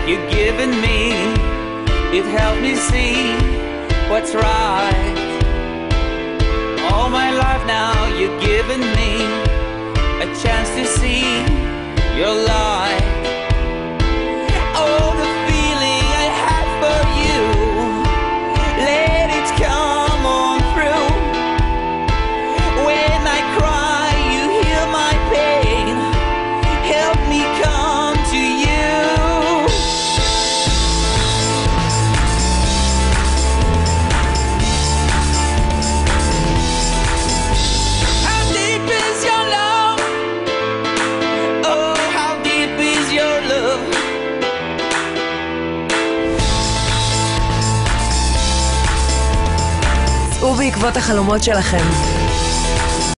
you've given me, it helped me see what's right. All my life now you've given me a chance to see your light. Oh, the feeling I had for you, let it come on through. When I cry, you heal my pain, help me come to you. How deep is your love? Oh, how deep is your love? צאו בעקבות החלומות שלכם.